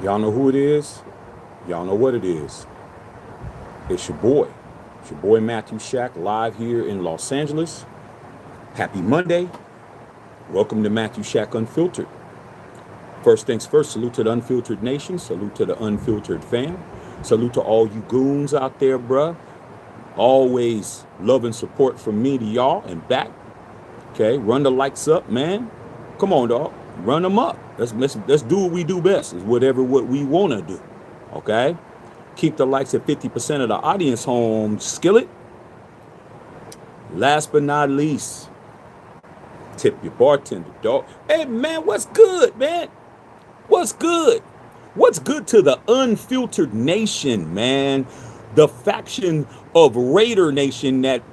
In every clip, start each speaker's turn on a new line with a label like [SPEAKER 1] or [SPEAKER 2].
[SPEAKER 1] Y'all know who it is. Y'all know what it is. It's your boy. It's your boy Matthew Shack live here in Los Angeles. Happy Monday. Welcome to Matthew Shack Unfiltered. First things first, salute to the Unfiltered Nation. Salute to the Unfiltered fam. Salute to all you goons out there, bruh. Always love and support from me to y'all and back. Okay, run the likes up, man. Come on, dog. Run them up. Let's do what we do best. Is what we want to do. Okay? Keep the likes at 50% of the audience home. Skillet. Last but not least, tip your bartender, dog. Hey, man, what's good, man? What's good? What's good to the Unfiltered Nation, man? The faction of Raider Nation that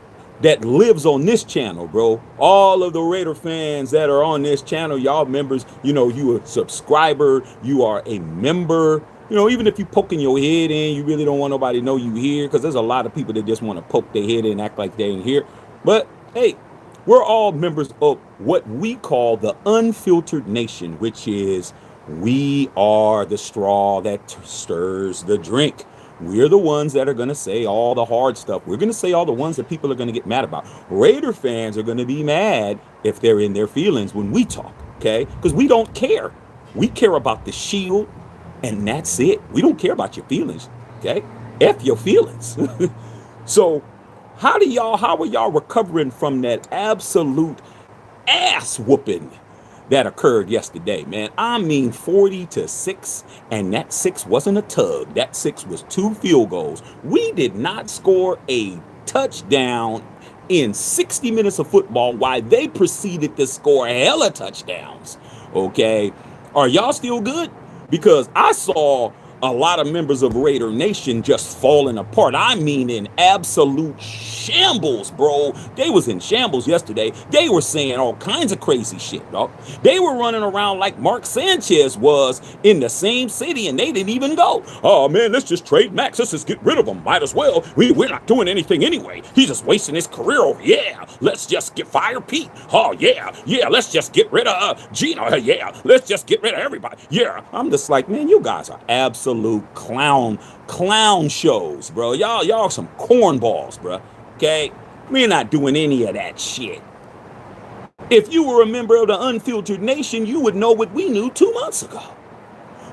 [SPEAKER 1] lives on this channel, bro. All of the Raider fans that are on this channel, y'all members, you a subscriber, you are a member. Even if you poking your head in, you really don't want nobody to know you here, because there's a lot of people that just want to poke their head in and act like they ain't here. But hey, we're all members of what we call the Unfiltered Nation, which is we are the straw that stirs the drink. We're the ones that are going to say all the hard stuff. We're going to say all the ones that people are going to get mad about. Raider fans are going to be mad if they're in their feelings when we talk, okay? Because we don't care. We care about the shield, and that's it. We don't care about your feelings, okay? F your feelings. So how are y'all recovering from that absolute ass whooping that occurred yesterday, man? I mean 40-6, and that 6 wasn't a tug. That 6 was 2 field goals. We did not score a touchdown in 60 minutes of football while they proceeded to score hella touchdowns. Okay, are y'all still good? Because I saw a lot of members of Raider Nation just falling apart. I mean, in absolute shambles, bro. They was in shambles yesterday. They were saying all kinds of crazy shit, dog. They were running around like Mark Sanchez was in the same city, and they didn't even go. Oh, man, let's just trade Max. Let's just get rid of him. Might as well. We're not doing anything anyway. He's just wasting his career over. Yeah, let's just fire Pete. Oh, yeah, let's just get rid of Gino. Yeah, let's just get rid of everybody. Yeah, I'm just like, man, you guys are absolute clown shows, bro. Y'all some cornballs, bro. Okay, we're not doing any of that shit. If you were a member of the Unfiltered Nation, you would know what we knew 2 months ago,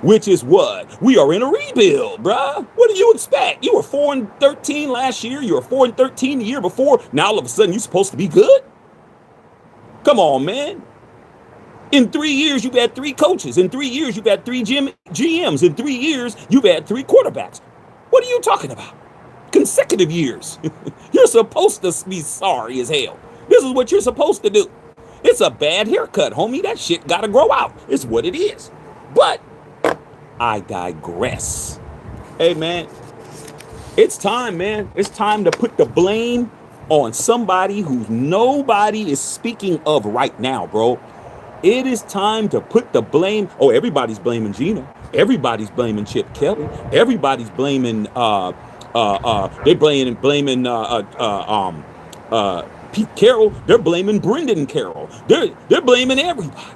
[SPEAKER 1] which is what we are in a rebuild, bruh. What do you expect? You were 4-13 last year. You were 4-13 the year before. Now all of a sudden you're supposed to be good? Come on, man. In 3 years, you've had 3 coaches. In 3 years, you've had 3 GMs. In 3 years, you've had 3 quarterbacks. What are you talking about? Consecutive years. You're supposed to be sorry as hell. This is what you're supposed to do. It's a bad haircut, homie. That shit gotta grow out. It's what it is. But I digress. Hey, man, it's time, man. It's time to put the blame on somebody who nobody is speaking of right now, bro. It is time to put the blame. Oh, everybody's blaming Gino. Everybody's blaming Chip Kelly. Everybody's blaming Pete Carroll. They're blaming Brendan Carroll. They're blaming everybody.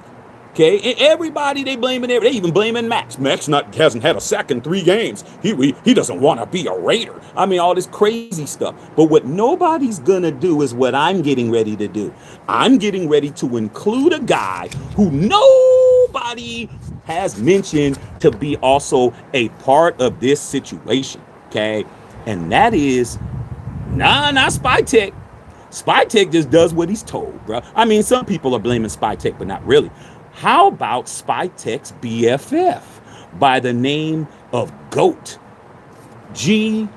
[SPEAKER 1] Okay, and everybody they blaming. They even blaming Max. Max hasn't had a sack in 3 games. He doesn't want to be a Raider. I mean, all this crazy stuff. But what nobody's gonna do is what I'm getting ready to do. I'm getting ready to include a guy who nobody has mentioned to be also a part of this situation. Okay, and that is not Spytech. Spytech just does what he's told, bro. I mean, some people are blaming Spytech, but not really. How about Spytech's BFF by the name of GOAT? G-O-A-T.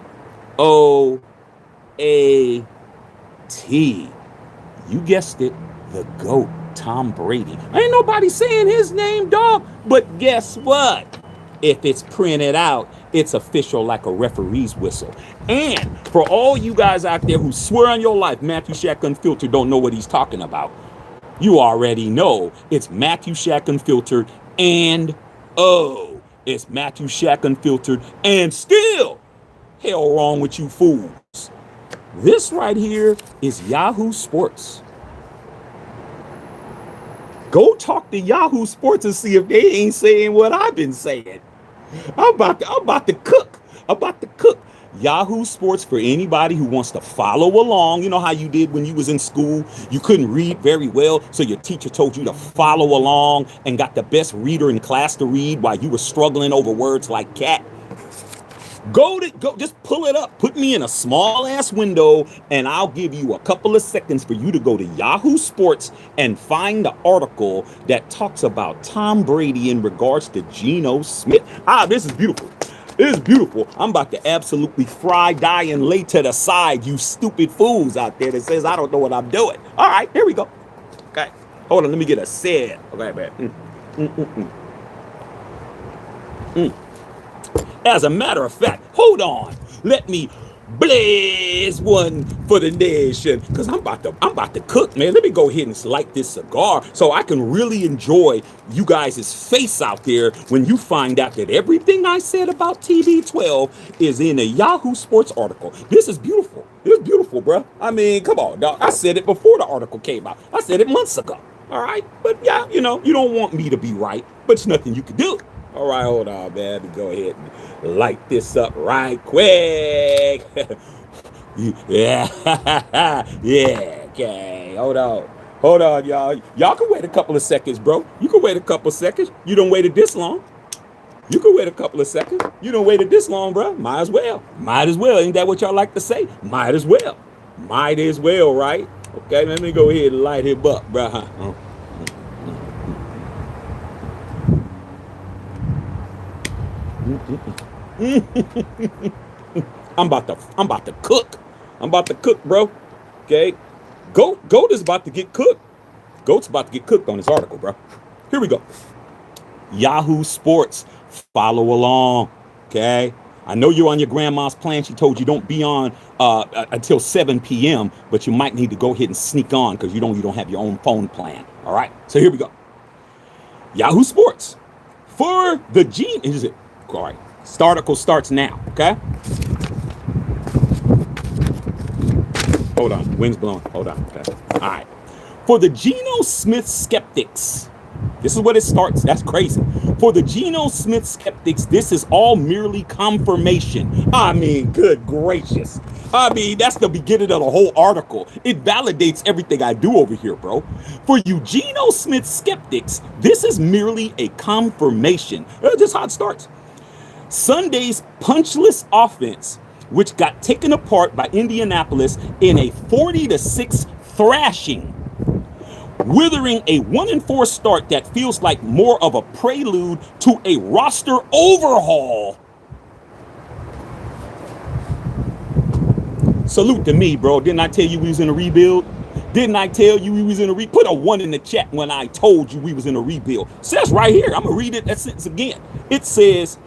[SPEAKER 1] You guessed it, the GOAT, Tom Brady. Ain't nobody saying his name, dog. But guess what? If it's printed out, it's official like a referee's whistle. And for all you guys out there who swear on your life Matthew Shack Unfiltered don't know what he's talking about, you already know it's Matthew Shack Unfiltered and it's Matthew Shack Unfiltered and still hell wrong with you fools. This right here is Yahoo Sports. Go talk to Yahoo Sports and see if they ain't saying what I've been saying. I'm about to cook. I'm about to cook. Yahoo Sports for anybody who wants to follow along. You know how you did when you was in school? You couldn't read very well, so your teacher told you to follow along and got the best reader in class to read while you were struggling over words like cat. Go, just pull it up. Put me in a small ass window, and I'll give you a couple of seconds for you to go to Yahoo Sports and find the article that talks about Tom Brady in regards to Geno Smith. This is beautiful. This is beautiful. I'm about to absolutely fry, die, and lay to the side, you stupid fools out there that says I don't know what I'm doing. All right, here we go. Okay, hold on. Let me get a set. Okay, man. As a matter of fact, hold on. Let me blaze one for the nation, because I'm about to cook, man. Let me go ahead and light this cigar so I can really enjoy you guys' face out there when you find out that everything I said about TB12 is in a Yahoo Sports article. This is beautiful. This is beautiful, bro. I mean, come on, dog. I said it before the article came out. I said it months ago. All right, but yeah, you know, you don't want me to be right, but it's nothing you can do. All right, hold on, man. Let me go ahead and light this up right quick. Yeah, yeah, okay. Hold on, y'all. Y'all can wait a couple of seconds, bro. You can wait a couple of seconds. You don't waited this long. You can wait a couple of seconds. You don't waited this long, bro. Might as well. Might as well. Ain't that what y'all like to say? Might as well. Might as well, right? Okay, let me go ahead and light him up, bro. I'm about to cook. I'm about to cook, bro. Okay. Goat is about to get cooked. Goat's about to get cooked on this article, bro. Here we go. Yahoo Sports. Follow along. Okay. I know you're on your grandma's plan. She told you don't be on until 7 p.m., but you might need to go ahead and sneak on because you don't have your own phone plan. All right. So here we go. Yahoo Sports. For the is it? All right. This article starts now, okay? Hold on. Wind's blowing. Hold on. Okay. All right. For the Gino Smith skeptics, this is what it starts. That's crazy. For the Gino Smith skeptics, this is all merely confirmation. I mean, good gracious. I mean, that's the beginning of the whole article. It validates everything I do over here, bro. For you Geno Smith skeptics, this is merely a confirmation. That's just how it starts. Sunday's punchless offense, which got taken apart by Indianapolis in a 40-6 thrashing, withering a 1-4 start that feels like more of a prelude to a roster overhaul. Salute to me, bro. Didn't I tell you we was in a rebuild? Didn't I tell you we was in a rebuild? Put a 1 in the chat when I told you we was in a rebuild. It says right here. I'm going to read that sentence again. It says,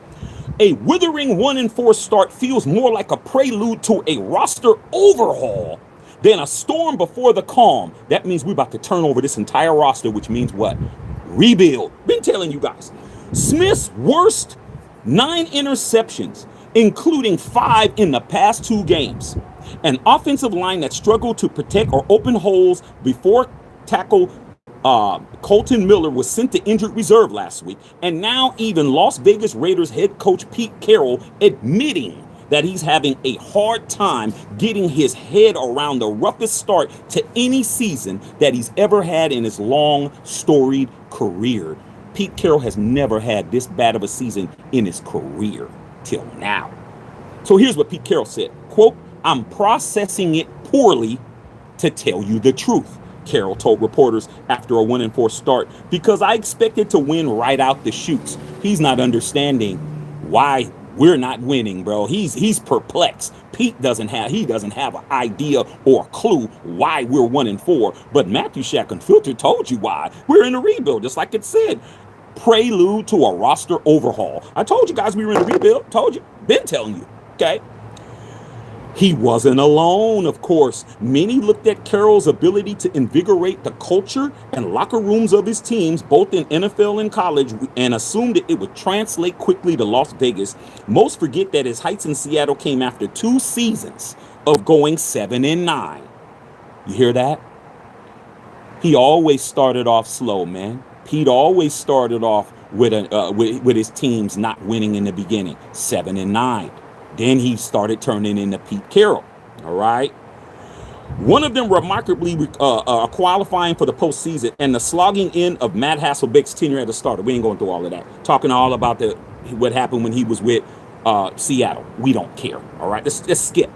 [SPEAKER 1] a withering 1-4 start feels more like a prelude to a roster overhaul than a storm before the calm. That means we're about to turn over this entire roster, which means what? Rebuild. Been telling you guys. Smith's worst 9 interceptions, including 5 in the past 2 games. An offensive line that struggled to protect or open holes before tackle Colton Miller was sent to injured reserve last week. And now even Las Vegas Raiders head coach Pete Carroll admitting that he's having a hard time getting his head around the roughest start to any season that he's ever had in his long, storied career. Pete Carroll has never had this bad of a season in his career till now. So here's what Pete Carroll said, quote, I'm processing it poorly to tell you the truth, Carroll told reporters after a 1-4 start, because I expected to win right out the chutes. He's not understanding why we're not winning, bro. He's perplexed. Pete doesn't have an idea or a clue why we're 1-4. But Matthew Shack Unfiltered told you why. We're in a rebuild, just like it said. Prelude to a roster overhaul. I told you guys we were in a rebuild. Told you. Been telling you. Okay. He wasn't alone, of course. Many looked at Carroll's ability to invigorate the culture and locker rooms of his teams, both in NFL and college, and assumed that it would translate quickly to Las Vegas. Most forget that his heights in Seattle came after 2 seasons of going 7-9. You hear that? He always started off slow, man. Pete always started off with his teams not winning in the beginning, 7-9. Then he started turning into Pete Carroll. All right. One of them remarkably qualifying for the postseason and the slogging in of Matt Hasselbeck's tenure as a starter. We ain't going through all of that. Talking all about what happened when he was with Seattle. We don't care. All right, let's skip.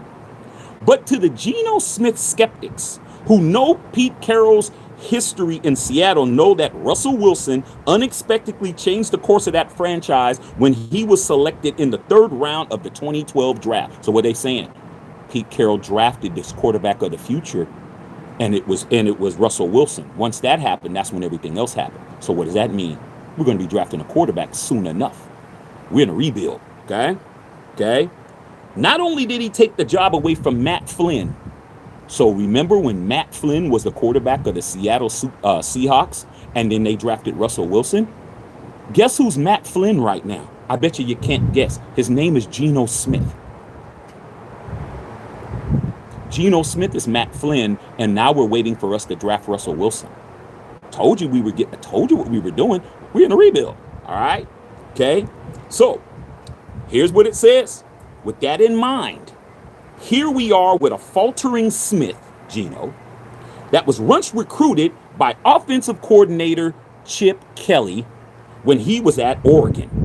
[SPEAKER 1] But to the Geno Smith skeptics who know Pete Carroll's history in Seattle know that Russell Wilson unexpectedly changed the course of that franchise when he was selected in the 3rd round of the 2012 draft. So what are they saying? Pete Carroll drafted this quarterback of the future, and it was Russell Wilson. Once that happened, that's when everything else happened. So what does that mean? We're going to be drafting a quarterback soon enough. We're in a rebuild, okay? Not only did he take the job away from Matt Flynn, so remember when Matt Flynn was the quarterback of the Seattle Seahawks, and then they drafted Russell Wilson? Guess who's Matt Flynn right now? I bet you can't guess. His name is Gino Smith. Gino Smith is Matt Flynn, and now we're waiting for us to draft Russell Wilson. Told you what we were doing. We're in a rebuild. All right? Okay? So, here's what it says. With that in mind, here we are with a faltering Smith, Gino, that was once recruited by offensive coordinator Chip Kelly when he was at Oregon.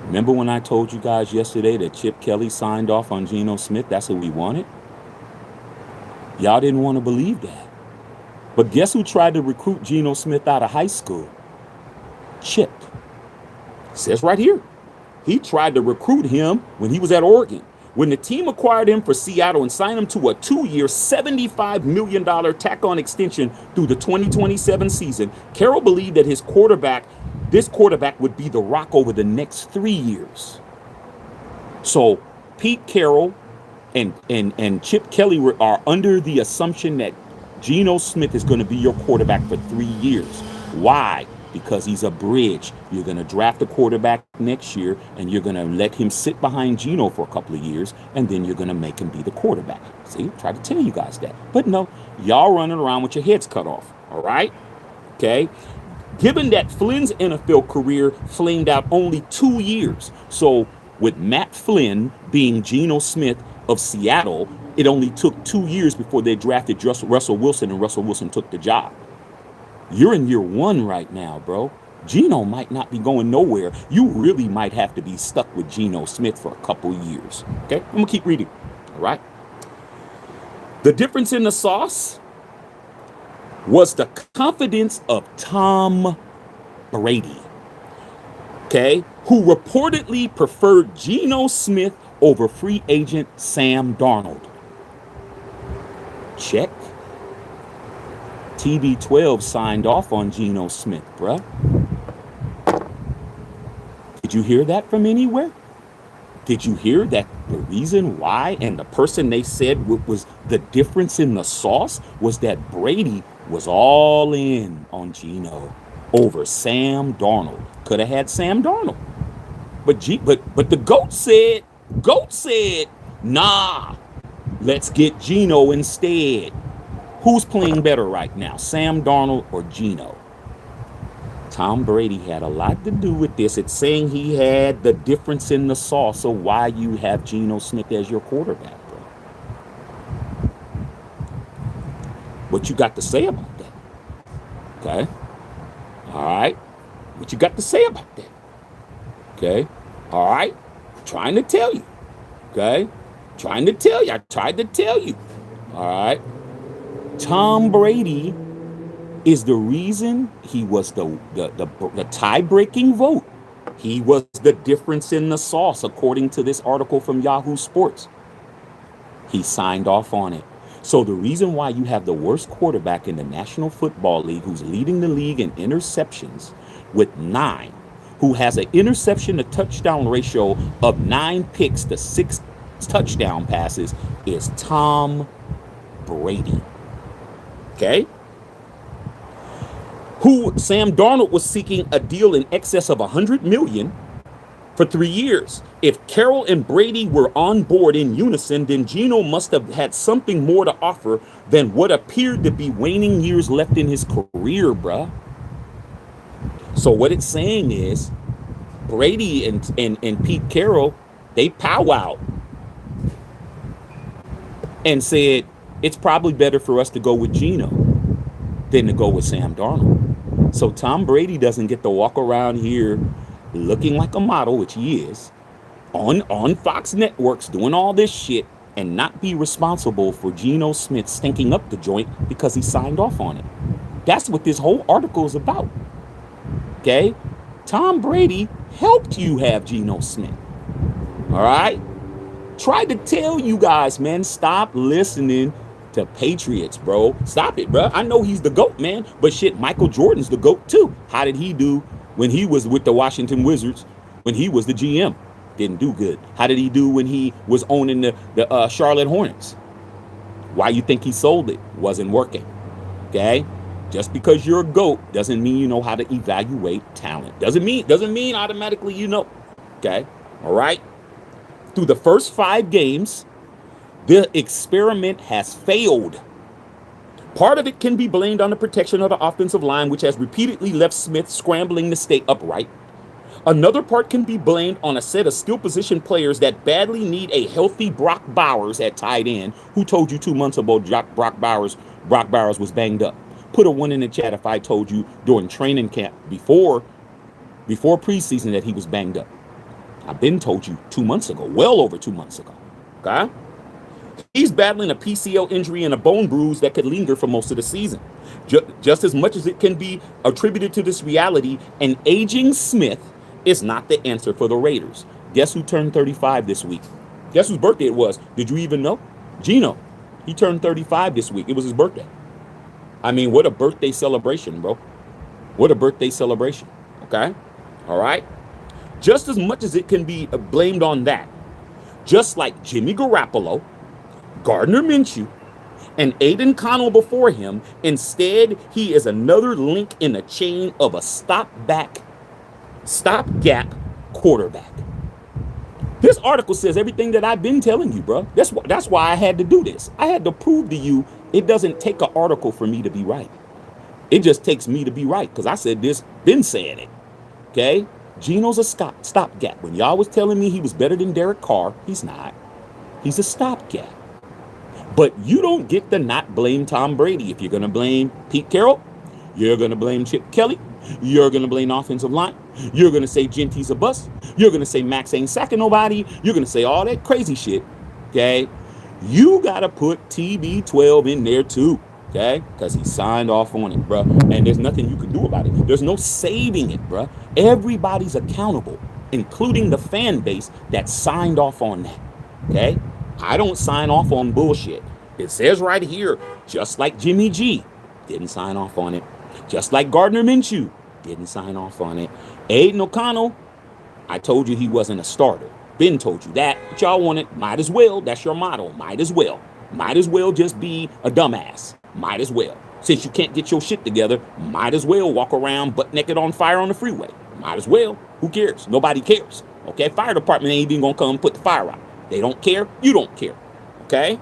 [SPEAKER 1] Remember when I told you guys yesterday that Chip Kelly signed off on Geno Smith? That's what we wanted. Y'all didn't want to believe that. But guess who tried to recruit Geno Smith out of high school? Chip. It says right here. He tried to recruit him when he was at Oregon. When the team acquired him for Seattle and signed him to a 2-year, $75 million tack-on extension through the 2027 season, Carroll believed that this quarterback would be the rock over the next 3 years. So Pete Carroll and Chip Kelly are under the assumption that Geno Smith is going to be your quarterback for 3 years. Why? Because he's a bridge. You're going to draft a quarterback next year, and you're going to let him sit behind Geno for a couple of years, and then you're going to make him be the quarterback. See, try to tell you guys that. But no, y'all running around with your heads cut off. All right? Okay? Given that Flynn's NFL career flamed out only 2 years, so with Matt Flynn being Geno Smith of Seattle, it only took 2 years before they drafted Russell Wilson, and Russell Wilson took the job. You're in year 1 right now, bro. Geno might not be going nowhere. You really might have to be stuck with Geno Smith for a couple years. Okay, I'm going to keep reading. All right. The difference in the sauce was the confidence of Tom Brady, okay, who reportedly preferred Geno Smith over free agent Sam Darnold. Check. TB12 signed off on Geno Smith, bruh. Did you hear that from anywhere? Did you hear that the reason why and the person they said was the difference in the sauce was that Brady was all in on Geno over Sam Darnold? Could have had Sam Darnold. But the GOAT said, nah, let's get Geno instead. Who's playing better right now, Sam Darnold or Geno? Tom Brady had a lot to do with this. It's saying he had the difference in the sauce of why you have Geno Smith as your quarterback, bro. What you got to say about that? Okay. All right. What you got to say about that? Okay. All right. Trying to tell you. Okay. Trying to tell you. I tried to tell you. All right. Tom Brady is the reason he was the tie-breaking vote. He was the difference in the sauce, according to this article from Yahoo Sports. He signed off on it. So the reason why you have the worst quarterback in the National Football League, who's leading the league in interceptions with 9, who has an interception to touchdown ratio of 9 picks to 6 touchdown passes, is Tom Brady. Okay? Who Sam Darnold was seeking a deal in excess of $100 million, for 3 years. If Carroll and Brady were on board in unison, then Gino must have had something more to offer than what appeared to be waning years left in his career, bruh. So what it's saying is Brady and Pete Carroll, they powwowed and said, it's probably better for us to go with Gino than to go with Sam Darnold. So Tom Brady doesn't get to walk around here looking like a model, which he is, on Fox Networks doing all this shit and not be responsible for Gino Smith stinking up the joint because he signed off on it. That's what this whole article is about. Okay? Tom Brady helped you have Gino Smith. All right? Tried to tell you guys, man, stop listening to Patriots, bro. Stop it, bro. I know he's the GOAT, man, but shit, Michael Jordan's the GOAT too. How did he do when he was with the Washington Wizards, when he was the GM? Didn't do good. How did he do when he was owning the Charlotte Hornets? Why you think he sold it? Wasn't working. Okay? Just because you're a GOAT doesn't mean you know how to evaluate talent. Doesn't mean automatically you know. Okay? All right? Through the first 5 games, the experiment has failed. Part of it can be blamed on the protection of the offensive line, which has repeatedly left Smith scrambling to stay upright. Another part can be blamed on a set of skill position players that badly need a healthy Brock Bowers at tight end. Who told you 2 months ago Brock Bowers was banged up? Put a 1 in the chat if I told you during training camp before preseason that he was banged up. I've been told you 2 months ago, well over 2 months ago. Okay? He's battling a PCL injury and a bone bruise that could linger for most of the season. Just as much as it can be attributed to this reality, an aging Smith is not the answer for the Raiders. Guess who turned 35 this week? Guess whose birthday it was? Did you even know? Gino. He turned 35 this week. It was his birthday. I mean, what a birthday celebration, bro. What a birthday celebration. Okay? All right? Just as much as it can be blamed on that, just like Jimmy Garoppolo, Gardner Minshew, and Aiden Connell before him, instead, he is another link in the chain of a stopgap quarterback. This article says everything that I've been telling you, bro. That's why I had to do this. I had to prove to you it doesn't take an article for me to be right. It just takes me to be right because I said this, been saying it. Okay? Gino's a stopgap. When y'all was telling me he was better than Derek Carr, he's not. He's a stopgap. But you don't get to not blame Tom Brady. If you're going to blame Pete Carroll, you're going to blame Chip Kelly, you're going to blame offensive line, you're going to say Genty's a bust, you're going to say Max ain't sacking nobody, you're going to say all that crazy shit, okay? You got to put TB12 in there too, okay? Because he signed off on it, bro. And there's nothing you can do about it. There's no saving it, bro. Everybody's accountable, including the fan base that signed off on that, okay? I don't sign off on bullshit. It says right here, just like Jimmy G didn't sign off on it. Just like Gardner Minshew didn't sign off on it. Aiden O'Connell, I told you he wasn't a starter. Ben told you that. But y'all want it. Might as well. That's your motto. Might as well. Might as well just be a dumbass. Might as well. Since you can't get your shit together, might as well walk around butt naked on fire on the freeway. Might as well. Who cares? Nobody cares. Okay? Fire department ain't even gonna come and put the fire out. They don't care. You don't care. Okay?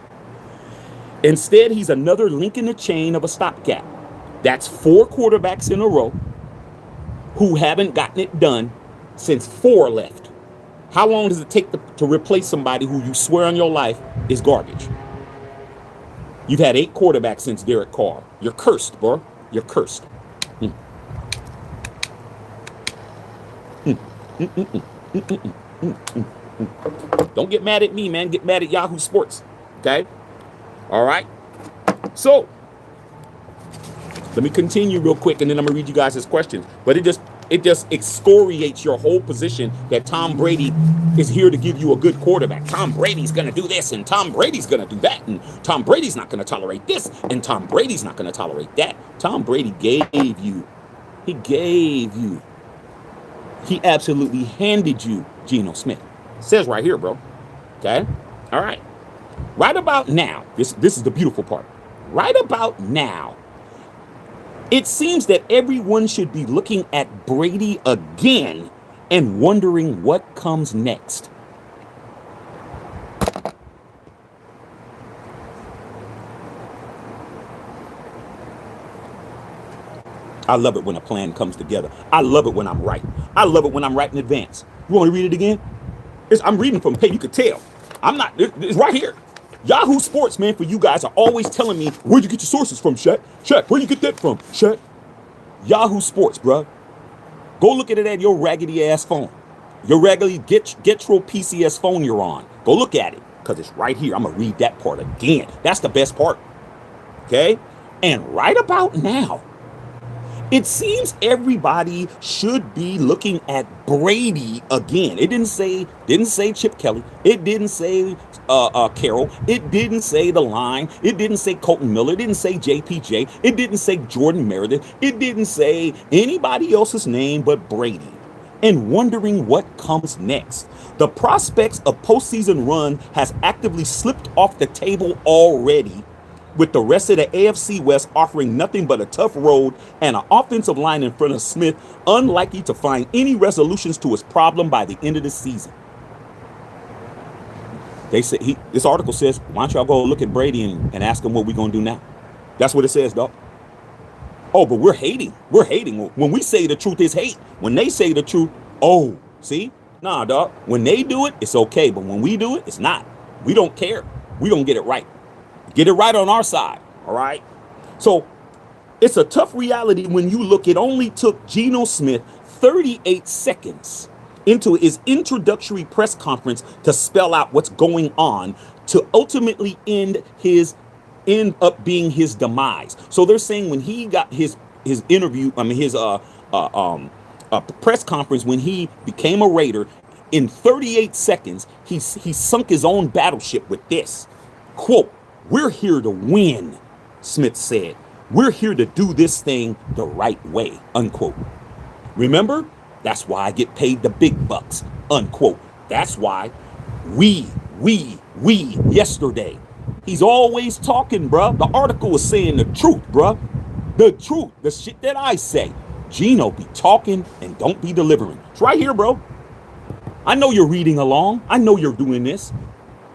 [SPEAKER 1] Instead, he's another link in the chain of a stopgap. That's 4 quarterbacks in a row who haven't gotten it done since 4 left. How long does it take to replace somebody who you swear on your life is garbage? You've had 8 quarterbacks since Derek Carr. You're cursed, bro. You're cursed. Don't get mad at me, man. Get mad at Yahoo Sports. Okay? All right? So, let me continue real quick, and then I'm going to read you guys his questions. But it just excoriates your whole position that Tom Brady is here to give you a good quarterback. Tom Brady's going to do this, and Tom Brady's going to do that, and Tom Brady's not going to tolerate this, and Tom Brady's not going to tolerate that. Tom Brady gave you. He gave you. He absolutely handed you Gino Smith. It says right here, bro. Okay? All right. Right about now, this is the beautiful part. Right about now, it seems that everyone should be looking at Brady again and wondering what comes next. I love it when a plan comes together. I love it when I'm right. I love it when I'm right in advance. You want to read it again? I'm reading from, hey, you could tell. I'm not, it's right here. Yahoo Sports, man, for you guys are always telling me, where'd you get your sources from, Shaq? Shaq, where'd you get that from, Shaq? Yahoo Sports, bro. Go look at it at your raggedy ass phone. Your raggedy Getro PCS phone you're on. Go look at it, because it's right here. I'm going to read that part again. That's the best part. Okay? And right about now, it seems everybody should be looking at Brady again. It didn't say Chip Kelly. It didn't say Carroll. It didn't say the line. It didn't say Colton Miller. It didn't say JPJ. It didn't say Jordan Meredith. It didn't say anybody else's name but Brady. And wondering what comes next. The prospects of postseason run has actively slipped off the table already, with the rest of the AFC West offering nothing but a tough road and an offensive line in front of Smith unlikely to find any resolutions to his problem by the end of the season. They say this article says, why don't y'all go look at Brady and ask him what we're going to do now? That's what it says, dog. Oh, but we're hating. We're hating. When we say the truth, it's hate. When they say the truth, oh, see? Nah, dog. When they do it, it's okay. But when we do it, it's not. We don't care. We don't get it right. Get it right on our side, all right? So it's a tough reality when you look. It only took Gino Smith 38 seconds into his introductory press conference to spell out what's going on to ultimately end up being his demise. So they're saying when he got his interview, his press conference when he became a Raider, in 38 seconds, he sunk his own battleship with this quote. We're here to win, Smith said. We're here to do this thing the right way, unquote. Remember? That's why I get paid the big bucks, unquote. That's why we yesterday. He's always talking, bruh. The article was saying the truth, bruh. The truth, the shit that I say. Gino be talking and don't be delivering. It's right here, bro. I know you're reading along. I know you're doing this.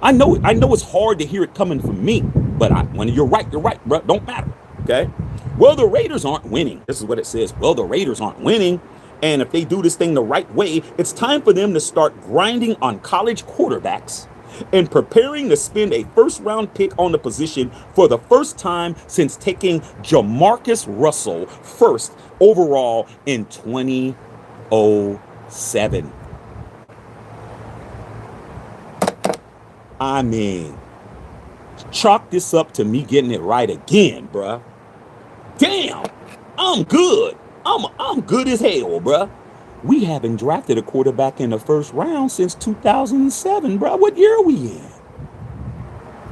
[SPEAKER 1] I know it's hard to hear it coming from me, but when you're right, bro. Don't matter, okay? Well, the Raiders aren't winning. This is what it says. Well, the Raiders aren't winning, and if they do this thing the right way, it's time for them to start grinding on college quarterbacks and preparing to spend a first-round pick on the position for the first time since taking Jamarcus Russell first overall in 2007. I mean, chalk this up to me getting it right again, bruh. Damn, I'm good. I'm good as hell, bruh. We haven't drafted a quarterback in the first round since 2007, bruh. What year are we in?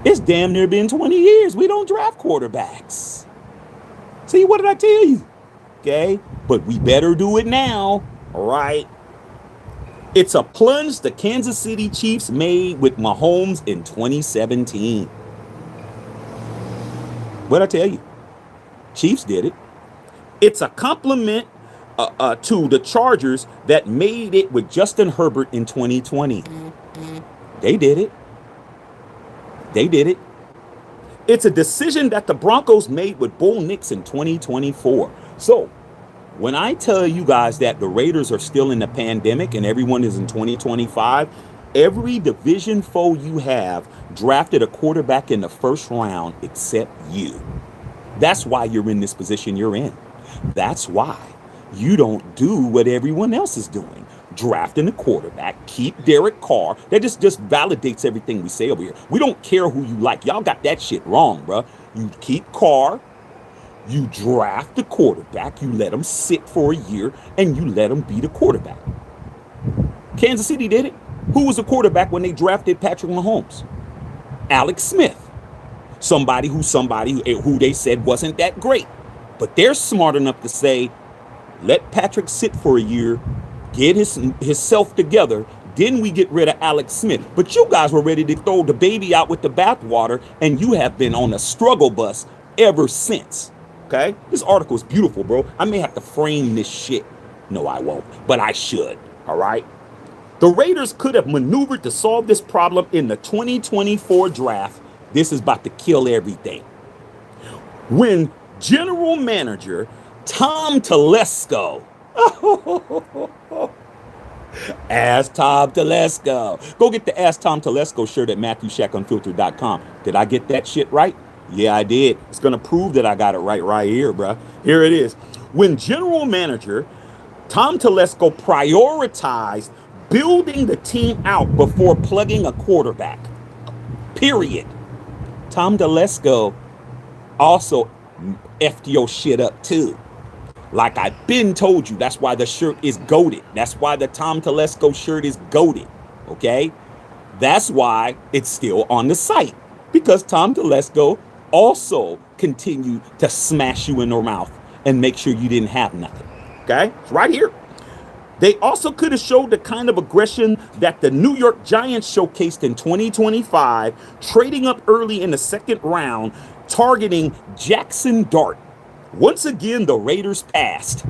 [SPEAKER 1] It's damn near been 20 years. We don't draft quarterbacks. See, what did I tell you? Okay, but we better do it now, all right? It's a plunge the Kansas City Chiefs made with Mahomes in 2017. What'd I tell you? Chiefs did it. It's a compliment to the Chargers that made it with Justin Herbert in 2020. They did it. They did it. It's a decision that the Broncos made with Bo Nix in 2024. So, when I tell you guys that the Raiders are still in the pandemic and everyone is in 2025, every division foe you have drafted a quarterback in the first round except you. That's why you're in this position you're in. That's why you don't do what everyone else is doing. Drafting a quarterback, keep Derek Carr. That just validates everything we say over here. We don't care who you like. Y'all got that shit wrong, bro. You keep Carr. You draft the quarterback, you let him sit for a year, and you let him be the quarterback. Kansas City did it. Who was the quarterback when they drafted Patrick Mahomes? Alex Smith. Somebody who they said wasn't that great. But they're smart enough to say, let Patrick sit for a year, get himself together, then we get rid of Alex Smith. But you guys were ready to throw the baby out with the bathwater, and you have been on a struggle bus ever since. Okay? This article is beautiful, bro. I may have to frame this shit. No, I won't, but I should. All right. The Raiders could have maneuvered to solve this problem in the 2024 draft. This is about to kill everything. When general manager Tom Telesco, Ask Tom Telesco. Go get the Ask Tom Telesco shirt at MatthewShackUnfiltered.com. Did I get that shit right? Yeah, I did. It's going to prove that I got it right here, bruh. Here it is. When general manager Tom Telesco prioritized building the team out before plugging a quarterback. Period. Tom Telesco also effed your shit up too. Like I've been told you, that's why the shirt is goated. That's why the Tom Telesco shirt is goated. Okay? That's why it's still on the site. Because Tom Telesco also continued to smash you in the mouth and make sure you didn't have nothing. Okay? It's right here. They also could have showed the kind of aggression that the New York Giants showcased in 2025, trading up early in the second round, targeting Jackson Dart. Once again, the Raiders passed.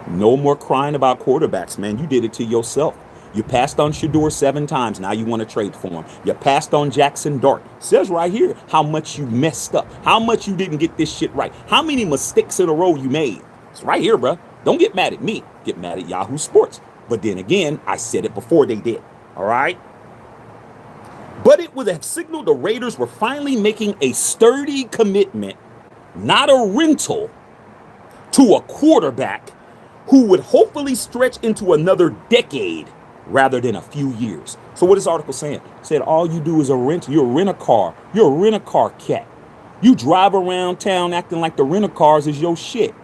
[SPEAKER 1] No more crying about quarterbacks, man. You did it to yourself. You passed on Shedeur 7 times. Now you want to trade for him. You passed on Jackson Dart. Says right here how much you messed up. How much you didn't get this shit right. How many mistakes in a row you made. It's right here, bro. Don't get mad at me. Get mad at Yahoo Sports. But then again, I said it before they did. All right? But it would have signaled the Raiders were finally making a sturdy commitment, not a rental, to a quarterback who would hopefully stretch into another decade rather than a few years. So what is this article saying? It said all you do is a rent. You're a rent-a-car. You're a rent-a-car cat. You drive around town acting like the rent-a-cars is your shit.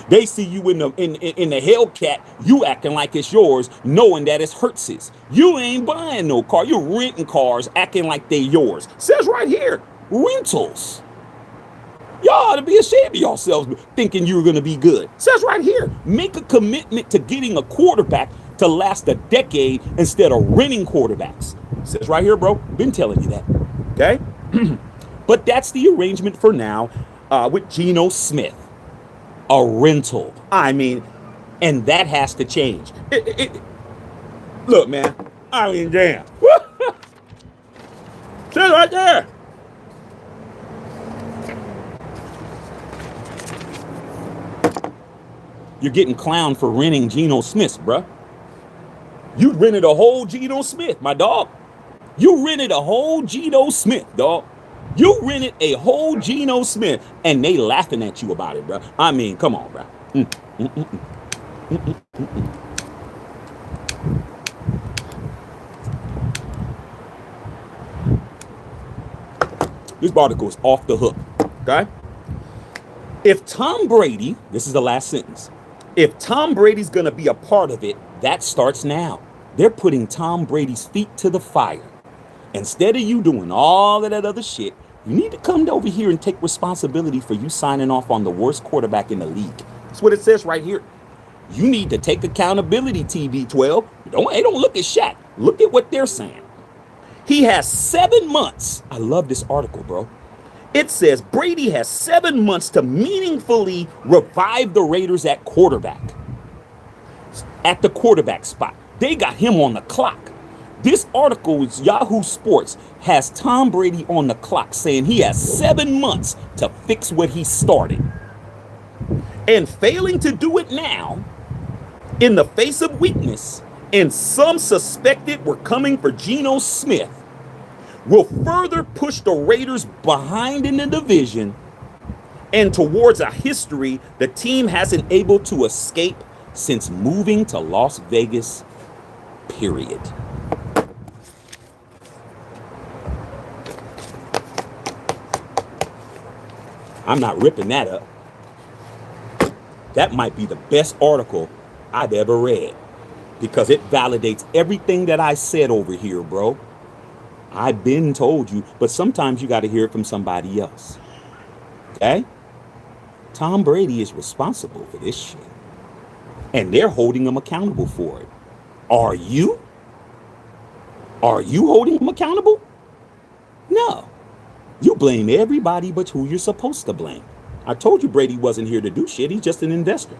[SPEAKER 1] They see you in the Hellcat, you acting like it's yours, knowing that it's Hertz's. You ain't buying no car. You're renting cars, acting like they yours. Says right here, rentals. Y'all ought to be ashamed of yourselves thinking you're going to be good. Says right here, make a commitment to getting a quarterback to last a decade instead of renting quarterbacks. Says right here, bro. Been telling you that. Okay? But that's the arrangement for now with Gino Smith. A rental. I mean, and that has to change. Look, man. I mean, damn. Says right there. You're getting clowned for renting Geno Smith, bruh. You rented a whole Gino Smith, my dog. You rented a whole Gino Smith, dog. You rented a whole Gino Smith, and they laughing at you about it, bro. I mean, come on, bro. This article is off the hook, okay? If Tom Brady, this is the last sentence, if Tom Brady's going to be a part of it, that starts now. They're putting Tom Brady's feet to the fire. Instead of you doing all of that other shit, you need to come over here and take responsibility for you signing off on the worst quarterback in the league. That's what it says right here. You need to take accountability, TB12. Don't look at Shaq. Look at what they're saying. He has 7 months. I love this article, bro. It says Brady has 7 months to meaningfully revive the Raiders at quarterback. At the quarterback spot. They got him on the clock. This article is Yahoo Sports has Tom Brady on the clock saying he has 7 months to fix what he started. And failing to do it now, in the face of weakness, and some suspected were coming for Gino Smith, will further push the Raiders behind in the division and towards a history the team hasn't able to escape since moving to Las Vegas, period. I'm not ripping that up. That might be the best article I've ever read because it validates everything that I said over here, bro. I've been told you, but sometimes you got to hear it from somebody else. Okay? Tom Brady is responsible for this shit. And they're holding him accountable for it. Are you? Are you holding him accountable? No. You blame everybody but who you're supposed to blame. I told you Brady wasn't here to do shit. He's just an investor.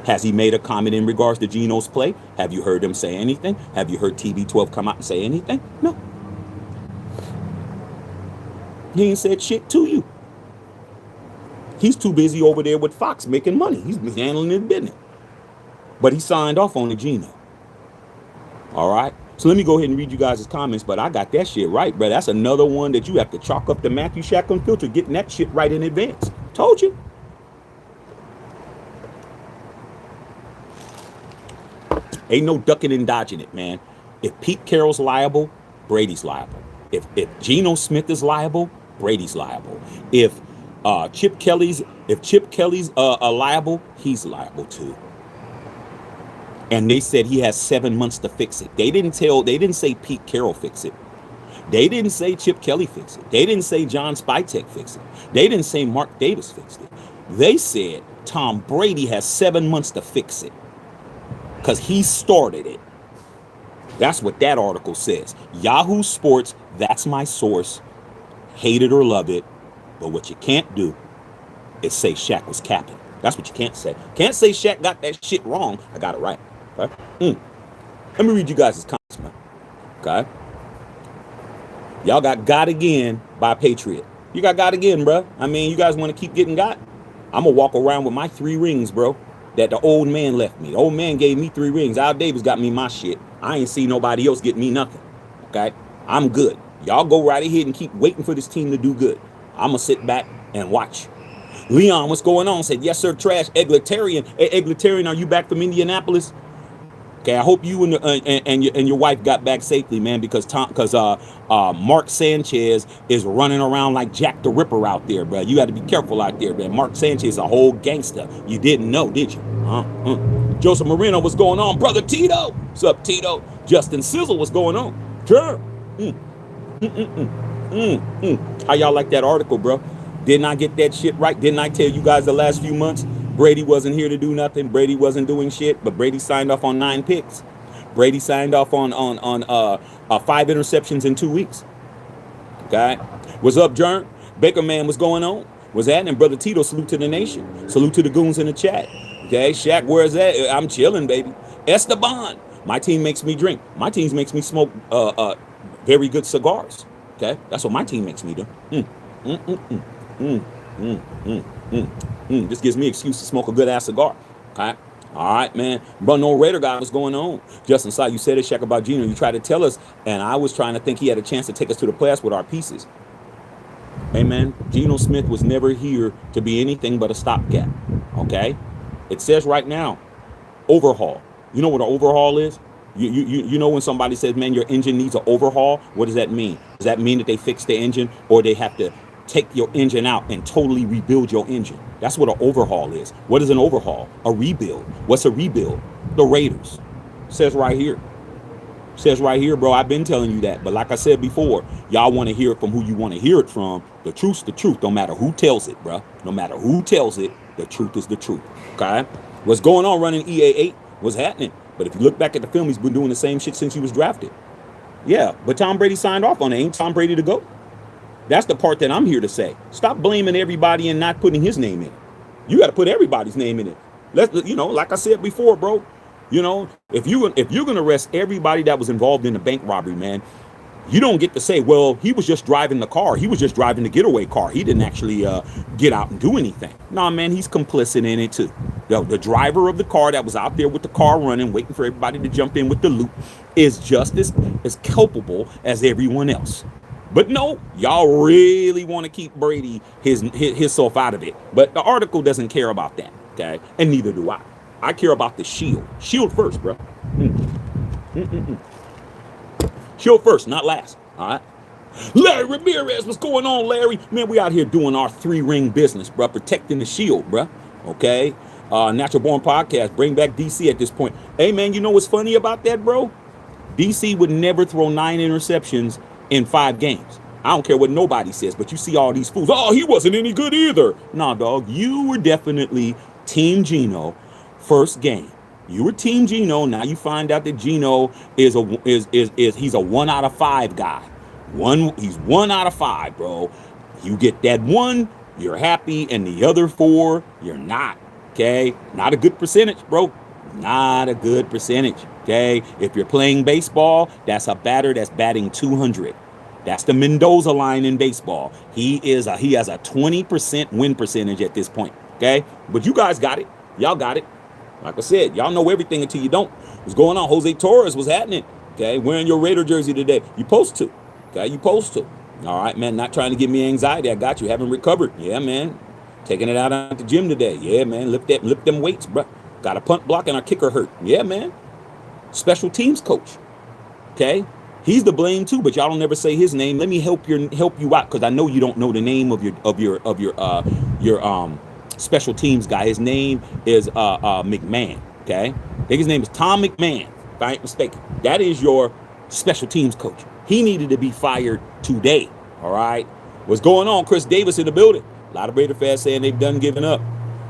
[SPEAKER 1] Has he made a comment in regards to Geno's play? Have you heard him say anything? Have you heard TB12 come out and say anything? No. He ain't said shit to you. He's too busy over there with Fox making money. He's handling his business. But he signed off on the Geno. All right? So let me go ahead and read you guys' comments, but I got that shit right, bro. That's another one that you have to chalk up to Matthew Shack Unfiltered, getting that shit right in advance. Told you. Ain't no ducking and dodging it, man. If Pete Carroll's liable, Brady's liable. If Geno Smith is liable, Brady's liable. If Chip Kelly's liable, he's liable too. And they said he has 7 months to fix it. They didn't say Pete Carroll fix it. They didn't say Chip Kelly fix it. They didn't say John Spytek fix it. They didn't say Mark Davis fixed it. They said Tom Brady has 7 months to fix it because he started it. That's what that article says. Yahoo Sports, that's my source. Hate it or love it. But what you can't do is say Shaq was capping. That's what you can't say. Can't say Shaq got that shit wrong. I got it right. Okay? Let me read you guys' comments, man. Okay? Y'all got again by Patriot. You got again, bro. I mean, you guys want to keep getting got? I'm going to walk around with my 3 rings, bro, that the old man left me. The old man gave me 3 rings. Al Davis got me my shit. I ain't see nobody else get me nothing. Okay? I'm good. Y'all go right ahead and keep waiting for this team to do good. I'm going to sit back and watch. Leon, what's going on? Said, yes, sir, trash. Egletarian. Hey, Egletarian, are you back from Indianapolis? Okay, I hope you and your wife got back safely, man, because Mark Sanchez is running around like Jack the Ripper out there, bro. You got to be careful out there, man. Mark Sanchez is a whole gangster. You didn't know, did you? Joseph Marino, what's going on? Brother Tito. What's up, Tito? Justin Sizzle, what's going on? Sure. How y'all like that article, bro? Didn't I get that shit right? Didn't I tell you guys the last few months Brady wasn't here to do nothing? Brady wasn't doing shit, but Brady signed off on 9 picks. Brady signed off on 5 interceptions in 2 weeks. Okay? What's up, Jern? Baker man, what's going on? What's happening? Brother Tito, salute to the nation. Salute to the goons in the chat. Okay, Shaq, where's that? I'm chilling, baby. Esteban, my team makes me drink. My team makes me smoke very good cigars. Okay? That's what my team makes me do. This gives me an excuse to smoke a good ass cigar. Okay? All right, man. But no Raider guy, what's going on? Justin Side, you said it, Shaq, about Gino. You tried to tell us, and I was trying to think he had a chance to take us to the playoffs with our pieces. Hey, man, Gino Smith was never here to be anything but a stopgap. Okay? It says right now, overhaul. You know what an overhaul is? You know when somebody says, man, your engine needs an overhaul? What does that mean? Does that mean that they fix the engine, or they have to take your engine out and totally rebuild your engine? That's what an overhaul is. What is an overhaul? A rebuild. What's a rebuild? The Raiders. Says right here. Says right here, bro. I've been telling you that. But like I said before, y'all want to hear it from who you want to hear it from. The truth's the truth. No matter who tells it, bro. No matter who tells it, the truth is the truth. Okay? What's going on running EA8? What's happening? But if you look back at the film, he's been doing the same shit since he was drafted. Yeah, but Tom Brady signed off on it. Ain't Tom Brady to go? That's the part that I'm here to say. Stop blaming everybody and not putting his name in it. You got to put everybody's name in it. Like I said before, bro, if you're going to arrest everybody that was involved in the bank robbery, man, you don't get to say, well, he was just driving the car. He was just driving the getaway car. He didn't actually get out and do anything. Nah, man, he's complicit in it too. The driver of the car that was out there with the car running, waiting for everybody to jump in with the loot, is just as culpable as everyone else. But no, y'all really want to keep Brady himself out of it. But the article doesn't care about that, okay? And neither do I. I care about the shield. Shield first, bro. Shield first, not last. All right? Larry Ramirez, what's going on, Larry? Man, we out here doing our 3-ring business, bro. Protecting the shield, bro. Okay? Natural Born Podcast. Bring back DC at this point. Hey, man, you know what's funny about that, bro? DC would never throw 9 interceptions in 5 games. I don't care what nobody says, but you see all these fools. Oh, he wasn't any good either. Nah, dog, you were definitely Team Gino first game. You were Team Gino. Now you find out that Gino is he's a 1 out of 5 guy. He's 1 out of 5, bro. You get that 1, you're happy, and the other 4, you're not. Okay, not a good percentage, bro. Not a good percentage. Okay, if you're playing baseball, that's a batter that's batting 200. That's the Mendoza line in baseball. He has a 20% win percentage at this point. Okay, but you guys got it. Y'all got it. Like I said, y'all know everything until you don't. What's going on? Jose Torres was happening. Okay, wearing your Raider jersey today. You supposed to. Okay, you supposed to. All right, man. Not trying to give me anxiety. I got you. Haven't recovered. Yeah, man. Taking it out at the gym today. Yeah, man. Lift them weights, bro. Got a punt block and our kicker hurt. Yeah, man. Special teams coach. Okay, he's to blame too, but y'all don't never say his name. Let me help you out because I know you don't know the name of your special teams guy. His name is McMahon. Okay, I think his name is Tom McMahon, if I ain't mistaken. That is your special teams coach. He needed to be fired today. All right, what's going on? Chris Davis in the building. A lot of Raider fans saying they've done giving up.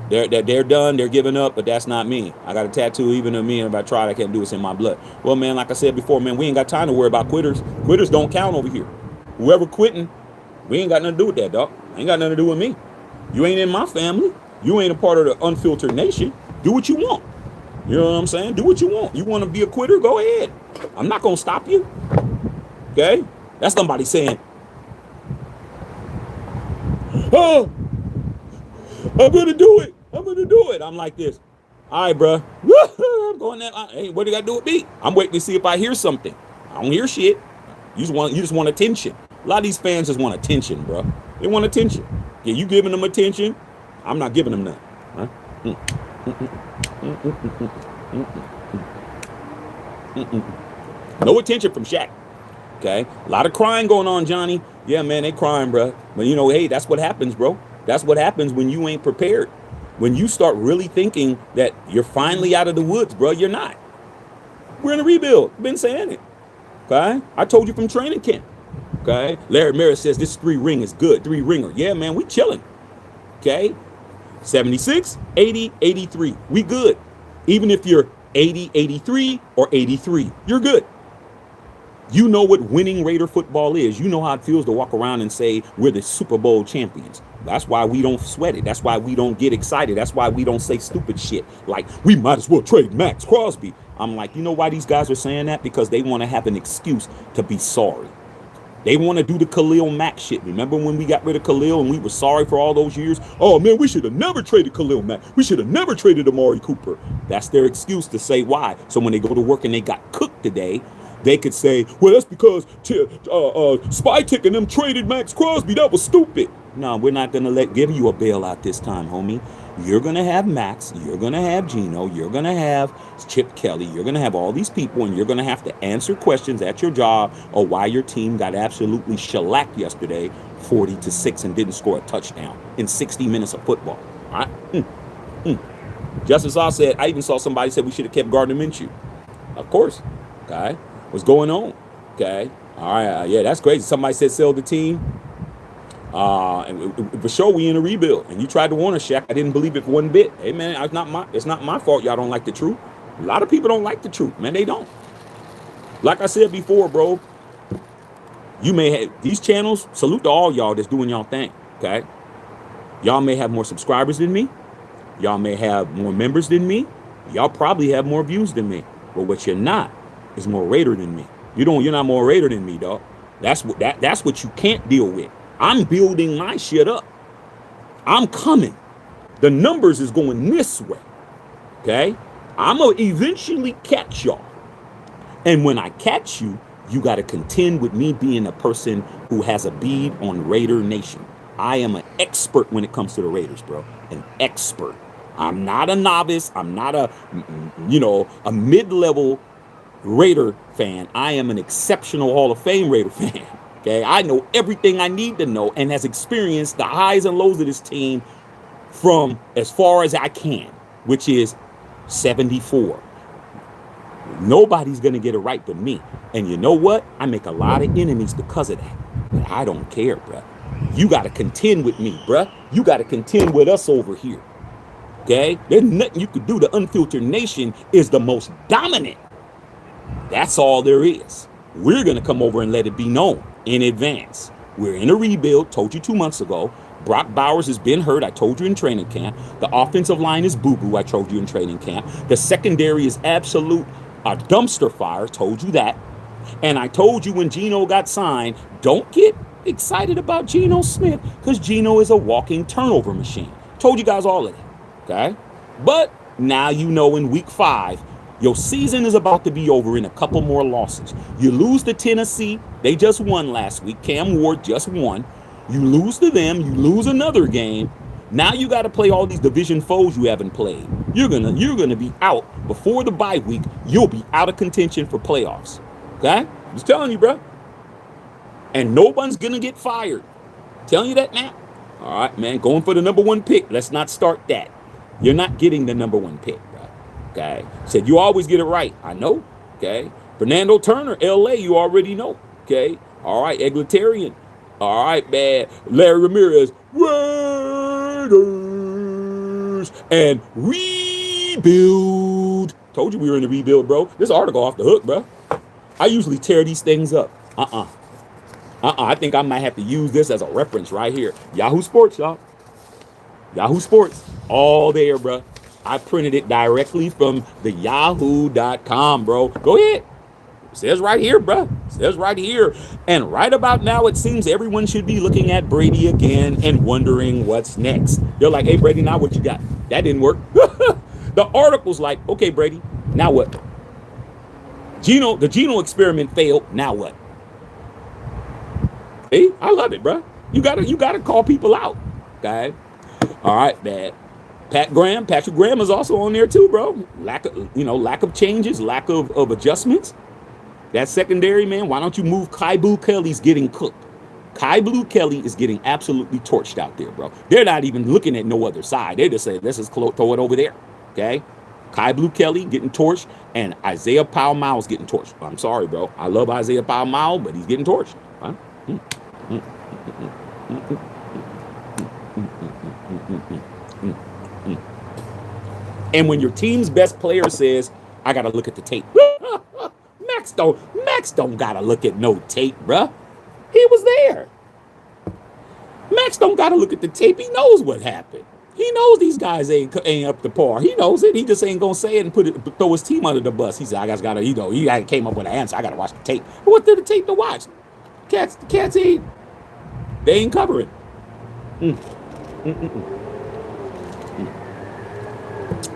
[SPEAKER 1] They're done. They're giving up, but that's not me. I got a tattoo even of me, and if I tried, I can't do it. It's in my blood. Well, man, like I said before, man, we ain't got time to worry about quitters. Quitters don't count over here. Whoever quitting, we ain't got nothing to do with that, dog. Ain't got nothing to do with me. You ain't in my family. You ain't a part of the unfiltered nation. Do what you want. You know what I'm saying? Do what you want. You want to be a quitter? Go ahead. I'm not going to stop you. Okay? That's somebody saying, oh, I'm going to do it. I'm going to do it. I'm like this. All right, bro. I'm going there. Hey, what do you got to do with me? I'm waiting to see if I hear something. I don't hear shit. You just want attention. A lot of these fans just want attention, bro. They want attention. Yeah, you giving them attention. I'm not giving them none. Huh? No attention from Shaq. Okay? A lot of crying going on, Johnny. Yeah, man, they crying, bro. But you know, hey, that's what happens, bro. That's what happens when you ain't prepared. When you start really thinking that you're finally out of the woods, bro, you're not. We're in a rebuild. Been saying it. Okay? I told you from training camp. Okay? Larry Mary says this 3-ring is good. 3-ringer. Yeah, man, we chilling. Okay? 76, 80, 83. We good. Even if you're 80, 83, or 83, you're good. You know what winning Raider football is. You know how it feels to walk around and say we're the Super Bowl champions. That's why we don't sweat it. That's why we don't get excited. That's why we don't say stupid shit like we might as well trade Max Crosby. I'm like, you know why these guys are saying that? Because they want to have an excuse to be sorry. They want to do the Khalil Mack shit. Remember when we got rid of Khalil and we were sorry for all those years? Oh, man, we should have never traded Khalil Mack. We should have never traded Amari Cooper. That's their excuse to say why. So when they go to work and they got cooked today, they could say, well, that's because Spy Tick and them traded Max Crosby. That was stupid. No, we're not going to give you a bailout this time, homie. You're going to have Max. You're going to have Gino. You're going to have Chip Kelly. You're going to have all these people, and you're going to have to answer questions at your job or why your team got absolutely shellacked yesterday, 40-6, and didn't score a touchdown in 60 minutes of football. All right? Justice Law said, I even saw somebody said we should have kept Gardner Minshew. Of course. Okay. What's going on? Okay. All right. Yeah, that's crazy. Somebody said sell the team. And for sure we in a rebuild. And you tried to warn us, Shaq. I didn't believe it for one bit. Hey man, it's not my fault y'all don't like the truth. A lot of people don't like the truth, man. They don't. Like I said before, bro. You may have these channels, salute to all y'all that's doing y'all thing. Okay. Y'all may have more subscribers than me. Y'all may have more members than me. Y'all probably have more views than me. But what you're not is more Raider than me. You're not more Raider than me, dog. That's what you can't deal with. I'm building my shit up. I'm coming. The numbers is going this way. Okay? I'm going to eventually catch y'all. And when I catch you, you got to contend with me being a person who has a bead on Raider Nation. I am an expert when it comes to the Raiders, bro. An expert. I'm not a novice. I'm not a mid-level Raider fan. I am an exceptional Hall of Fame Raider fan. Okay, I know everything I need to know and has experienced the highs and lows of this team from as far as I can, which is 74. Nobody's going to get it right but me. And you know what? I make a lot of enemies because of that. But I don't care, bruh. You got to contend with me, bruh. You got to contend with us over here. Okay? There's nothing you could do. The Unfiltered Nation is the most dominant. That's all there is. We're going to come over and let it be known in advance. We're in a rebuild, told you 2 months ago. Brock Bowers has been hurt. I told you in training camp. The offensive line is boo-boo. I told you in training camp. The secondary is absolute dumpster fire. Told you that. And I told you when Gino got signed, don't get excited about Geno Smith because Gino is a walking turnover machine. Told you guys all of that. Okay? But now you know in week 5, your season is about to be over in a couple more losses. You lose to Tennessee. They just won last week. Cam Ward just won. You lose to them. You lose another game. Now you got to play all these division foes you haven't played. You're gonna be out before the bye week. You'll be out of contention for playoffs. Okay? I'm just telling you, bro. And no one's gonna get fired. I'm telling you that now. All right, man. Going for the number 1 pick. Let's not start that. You're not getting the number 1 pick, bro. Okay? Said you always get it right. I know. Okay? Fernando Turner, LA, you already know. Okay? All right, Egalitarian. All right, man. Larry Ramirez, Raiders. And rebuild. Told you we were in the rebuild, bro. This article off the hook, bro. I usually tear these things up. I think I might have to use this as a reference right here. Yahoo Sports, y'all. Yahoo Sports. All there, bro. I printed it directly from the yahoo.com, bro. Go ahead. It says right here, bro. It says right here. And right about now, it seems everyone should be looking at Brady again and wondering what's next. They're like, hey, Brady, now what you got? That didn't work. The article's like, okay, Brady, now what? The Geno experiment failed. Now what? Hey, I love it, bro. You gotta call people out. Okay. All right, man. Patrick Graham is also on there too, bro. Lack of changes, lack of adjustments. That secondary, man. Why don't you move Kai Blue Kelly's getting cooked? Kai Blue Kelly is getting absolutely torched out there, bro. They're not even looking at no other side. They just say, let's just throw it over there. Okay. Kai Blue Kelly getting torched and Isaiah Powell-Miles getting torched. I'm sorry, bro. I love Isaiah Powell-Miles, but he's getting torched. Huh? And when your team's best player says, I got to look at the tape. Max don't got to look at no tape, bruh. He was there. Max don't got to look at the tape. He knows what happened. He knows these guys ain't up to par. He knows it. He just ain't gonna say it and throw his team under the bus. He said, I just gotta, he came up with an answer. I gotta watch the tape. What did the tape to watch? The cats ain't, they ain't covering.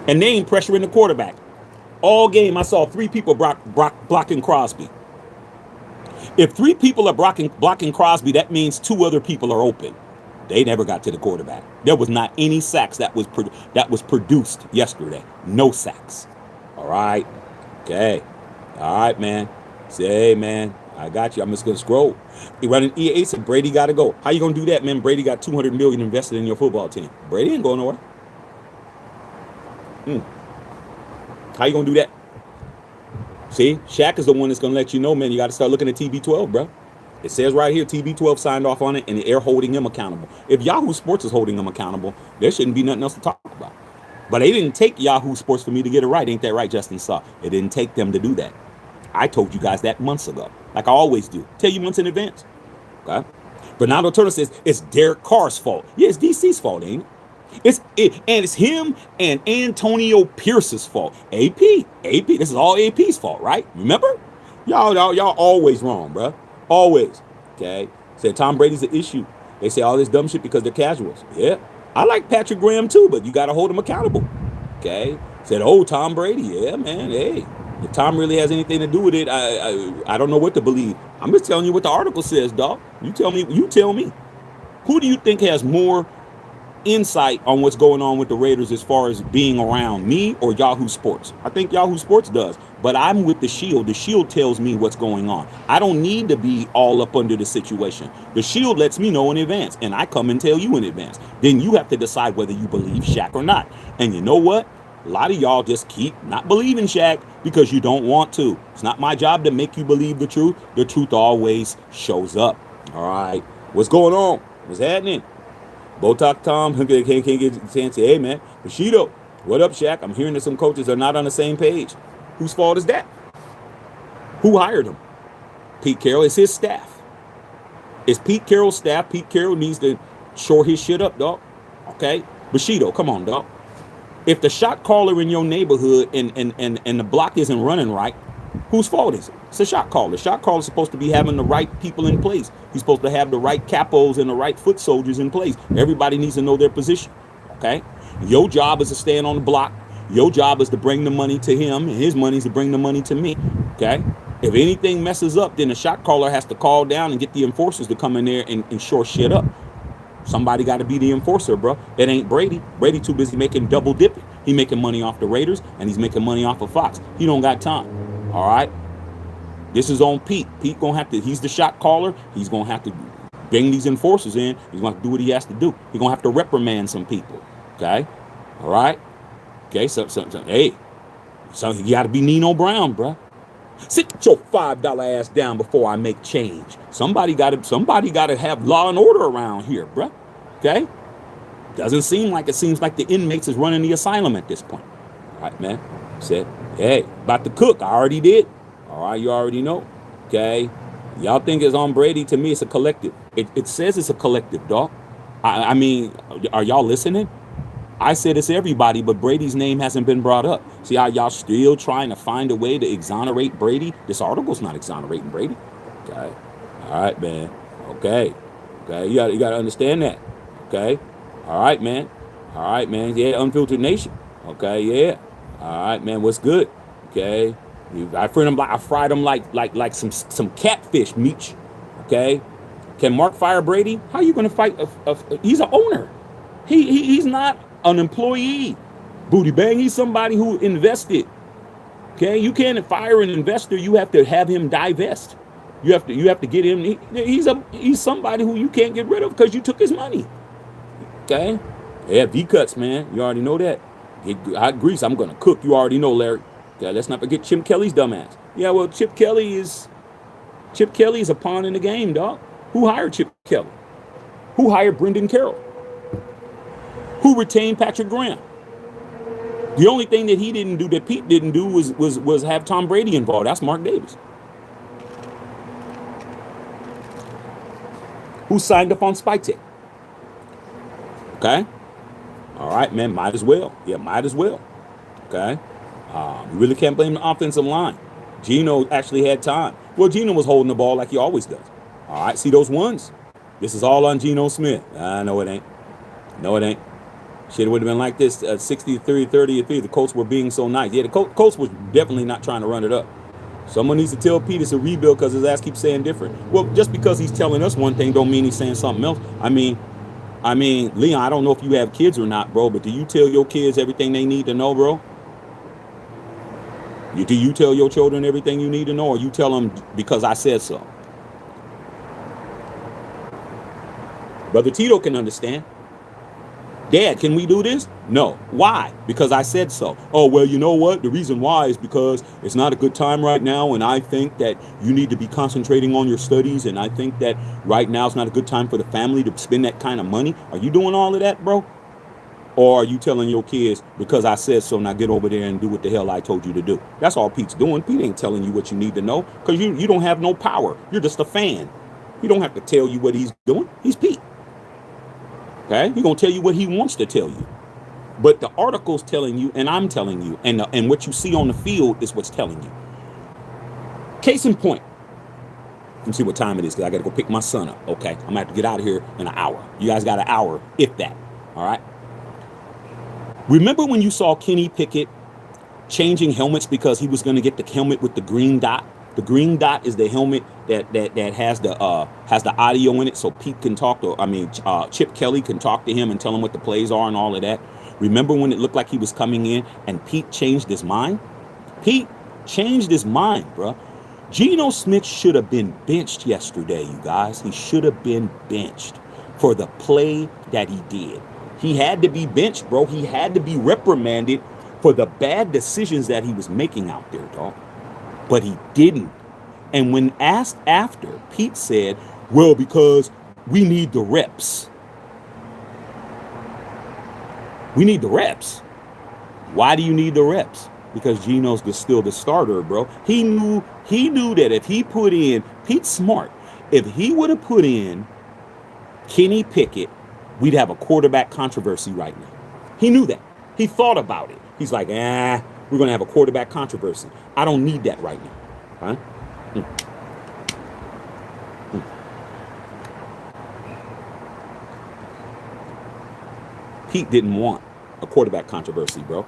[SPEAKER 1] And they ain't pressuring the quarterback. All game, I saw 3 people blocking Crosby. If 3 people are blocking Crosby, that means 2 other people are open. They never got to the quarterback. There was not any sacks that was produced yesterday. No sacks. All right. Okay. All right, man. Say, hey, man, I got you. I'm just gonna scroll. He running EA said Brady got to go. How you gonna do that, man? Brady got $200 million invested in your football team. Brady ain't going nowhere. How you gonna do that? See, Shaq is the one that's gonna let you know, man. You got to start looking at TB12, bro. It says right here, TB12 signed off on it, and they're holding him accountable. If Yahoo Sports is holding him accountable, there shouldn't be nothing else to talk about. But they didn't take Yahoo Sports for me to get it right. Ain't that right, Justin Saw? It didn't take them to do that. I told you guys that months ago, like I always do. Tell you months in advance. Okay? Bernardo Turner says it's Derek Carr's fault. Yeah, it's DC's fault, ain't it? It's him and Antonio Pierce's fault. AP. This is all AP's fault, right? Remember? Y'all always wrong, bro. Always. Okay. Said Tom Brady's an issue. They say all this dumb shit because they're casuals. Yeah. I like Patrick Graham too, but you got to hold him accountable. Okay. Said, oh, Tom Brady. Yeah, man. Hey, if Tom really has anything to do with it, I don't know what to believe. I'm just telling you what the article says, dog. You tell me. Who do you think has more insight on what's going on with the Raiders as far as being around, me or Yahoo Sports? I think Yahoo Sports does, but I'm with the Shield. The Shield tells me what's going on. I don't need to be all up under the situation. The Shield lets me know in advance, and I come and tell you in advance. Then you have to decide whether you believe Shaq or not. And you know what? A lot of y'all just keep not believing Shaq because you don't want to. It's not my job to make you believe the truth. The truth always shows up. All right. What's going on? What's happening? Botox Tom can't get fancy. Hey, man. Bushido, what up, Shaq? I'm hearing that some coaches are not on the same page. Whose fault is that? Who hired him? Pete Carroll. It's his staff. It's Pete Carroll's staff. Pete Carroll needs to shore his shit up, dog. Okay? Bushido, come on, dog. If the shot caller in your neighborhood and the block isn't running right, whose fault is it? It's the shot caller. The shot caller is supposed to be having the right people in place. He's supposed to have the right capos and the right foot soldiers in place. Everybody needs to know their position. Okay? Your job is to stand on the block. Your job is to bring the money to him, and his money is to bring the money to me. Okay? If anything messes up, then the shot caller has to call down and get the enforcers to come in there and shore shit up. Somebody got to be the enforcer, bro. It ain't Brady. Brady too busy making double dipping. He making money off the Raiders, and he's making money off of Fox. He don't got time. All right? This is on Pete. Pete gonna have to, he's the shot caller. He's gonna have to bring these enforcers in. He's gonna have to do what he has to do. He's gonna have to reprimand some people. Okay? All right? Okay, so hey, so you got to be Nino Brown, bro. Sit your $5 ass down before I make change. Somebody got to have law and order around here, bro. Okay? Doesn't seem like it. Seems like the inmates is running the asylum at this point. All right, man. Said, hey, about to cook. I already did. All right, you already know. Okay? Y'all think it's on Brady. To me, it's a collective. It says it's a collective, dog. I mean, are y'all listening? I said it's everybody, but Brady's name hasn't been brought up. See how y'all still trying to find a way to exonerate Brady? This article's not exonerating Brady. Okay. All right, man. Okay. Okay. You got to understand that. Okay. All right, man. All right, man. Yeah, Unfiltered Nation. Okay. Yeah. All right, man. What's good? Okay. I fried them like some catfish meat. Okay. Can Mark fire Brady? How you gonna fight? He's an owner. He's not an employee. Booty bang. He's somebody who invested. Okay. You can't fire an investor. You have to have him divest. You have to get him. He's somebody who you can't get rid of because you took his money. Okay. Yeah, V cuts, man. You already know that. Get hot grease. I'm gonna cook. You already know, Larry. Okay, let's not forget Chip Kelly's dumbass. Yeah, well, Chip Kelly is a pawn in the game, dog. Who hired Chip Kelly? Who hired Brendan Carroll? Who retained Patrick Graham? The only thing that he didn't do, that Pete didn't do, was have Tom Brady involved. That's Mark Davis. Who signed up on Spy Tech? Okay. All right, man. Might as well. Yeah, might as well. Okay. You really can't blame the offensive line. Gino actually had time. Well, Gino was holding the ball like he always does. All right, see those ones? This is all on Gino Smith. No, it ain't. No, it ain't. Shit would have been like this 60-30, 30-3. The Colts were being so nice. Yeah, the Colts was definitely not trying to run it up. Someone needs to tell Pete it's a rebuild because his ass keeps saying different. Well, just because he's telling us one thing don't mean he's saying something else. I mean, Leon, I don't know if you have kids or not, bro, but do you tell your kids everything they need to know, bro? Do you tell your children everything you need to know, or you tell them because I said so? Brother Tito can understand. Dad, can we do this? No. Why? Because I said so. Oh, well, you know what? The reason why is because it's not a good time right now, and I think that you need to be concentrating on your studies, and I think that right now it's not a good time for the family to spend that kind of money. Are you doing all of that, bro? Or are you telling your kids, because I said so, now get over there and do what the hell I told you to do? That's all Pete's doing. Pete ain't telling you what you need to know because you don't have no power. You're just a fan. He don't have to tell you what he's doing. He's Pete. Okay? He's going to tell you what he wants to tell you. But the article's telling you, and I'm telling you, and what you see on the field is what's telling you. Case in point. Let me see what time it is because I got to go pick my son up. Okay? I'm going to have to get out of here in an hour. You guys got an hour, if that. All right? Remember when you saw Kenny Pickett changing helmets because he was going to get the helmet with the green dot? The green dot is the helmet that has the audio in it, so Pete can talk to. Chip Kelly can talk to him and tell him what the plays are and all of that. Remember when it looked like he was coming in and Pete changed his mind? Pete changed his mind, bro. Gino Smith should have been benched yesterday, you guys. He should have been benched for the play that he did. He had to be benched, bro. He had to be reprimanded for the bad decisions that he was making out there, dog. But he didn't. And when asked after, Pete said, well, because we need the reps. We need the reps. Why do you need the reps? Because Gino's still the starter, bro. He knew that if he put in, Pete's smart. If he would have put in Kenny Pickett we'd have a quarterback controversy right now. He knew that. He thought about it. He's like, we're going to have a quarterback controversy. I don't need that right now. Huh? Pete didn't want a quarterback controversy, bro.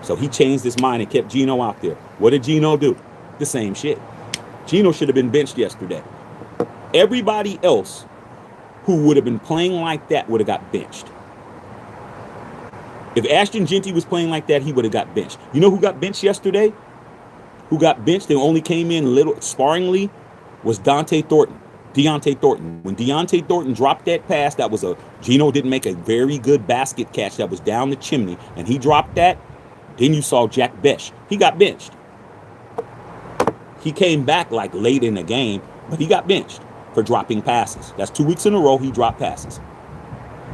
[SPEAKER 1] So he changed his mind and kept Gino out there. What did Gino do? The same shit. Gino should have been benched yesterday. Everybody else who would have been playing like that would have got benched. If Ashton Genty was playing like that, he would have got benched. You know who got benched yesterday? Who got benched and only came in little sparingly was Deontay Thornton. When Deontay Thornton dropped that pass, that was Gino didn't make a very good basket catch that was down the chimney, and he dropped that. Then you saw Jack Besh. He got benched. He came back like late in the game, but he got benched for dropping passes. That's 2 weeks in a row he dropped passes.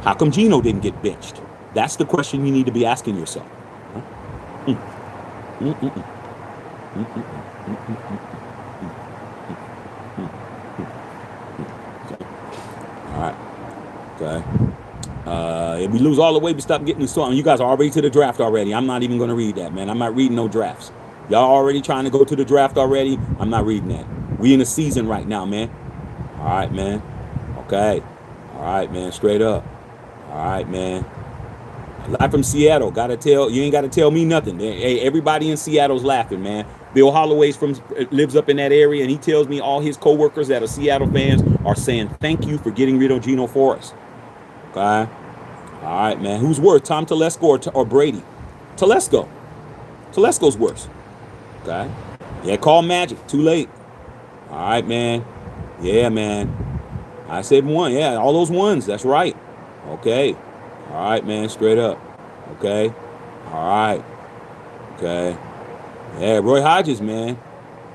[SPEAKER 1] How come Gino didn't get benched? That's the question you need to be asking yourself. Huh? All right. Okay. If we lose all the way, we stop getting the song. You guys are already to the draft already. I'm not even going to read that, man. I'm not reading no drafts. Y'all already trying to go to the draft already. I'm not reading that. We in the season right now, man. All right, man. Okay. All right, man. Straight up. All right, man. Live from Seattle. You ain't got to tell me nothing. Hey, everybody in Seattle's laughing, man. Bill Holloway lives up in that area, and he tells me all his coworkers that are Seattle fans are saying thank you for getting rid of Gino for us. Okay. All right, man. Who's worse, Tom Telesco or Brady? Telesco. Telesco's worse. Okay. Yeah, call Magic. Too late. All right, man. Yeah, man. I said one. Yeah, all those ones. That's right. Okay. All right, man. Straight up. Okay. All right. Okay. Yeah, Roy Hodges, man.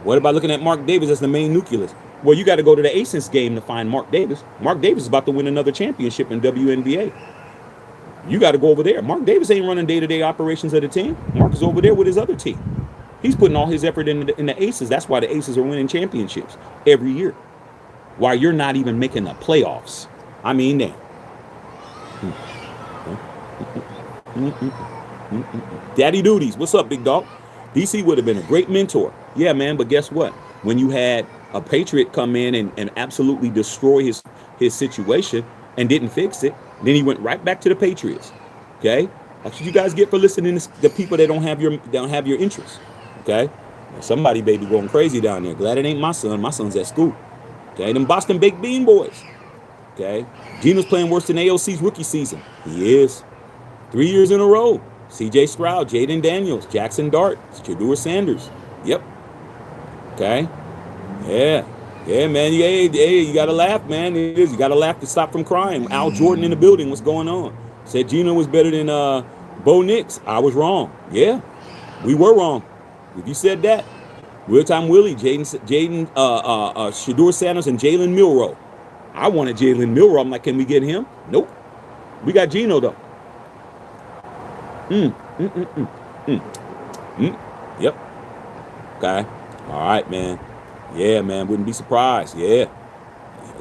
[SPEAKER 1] What about looking at Mark Davis as the main nucleus? Well, you got to go to the Aces game to find Mark Davis. Mark Davis is about to win another championship in WNBA. You got to go over there. Mark Davis ain't running day-to-day operations of the team. Mark is over there with his other team. He's putting all his effort in the Aces. That's why the Aces are winning championships every year. Why you're not even making the playoffs. I mean, damn. Daddy Duties. What's up, big dog? DC would have been a great mentor. Yeah, man, but guess what? When you had a Patriot come in and absolutely destroy his situation and didn't fix it, then he went right back to the Patriots. Okay? That's what you guys get for listening to the people that don't have your interests. Okay? Somebody baby going crazy down there. Glad it ain't my son. My son's at school. Okay? Them Boston Baked Bean boys. Okay? Gino's playing worse than AOC's rookie season. He is. 3 years in a row. C.J. Stroud, Jaden Daniels, Jackson Dart, Shedeur Sanders. Yep. Okay. Yeah. Yeah, man. You got to laugh, man. It is. You got to laugh to stop from crying. Al Jordan in the building. What's going on? Said Gino was better than Bo Nix. I was wrong. Yeah. We were wrong. If you said that. Real-time Willie, Shedeur Sanders, and Jalen Milroe. I wanted Jalen Milroe. I'm like, can we get him? Nope. We got Gino, though. Yep. Okay. All right, man. Yeah, man. Wouldn't be surprised. Yeah.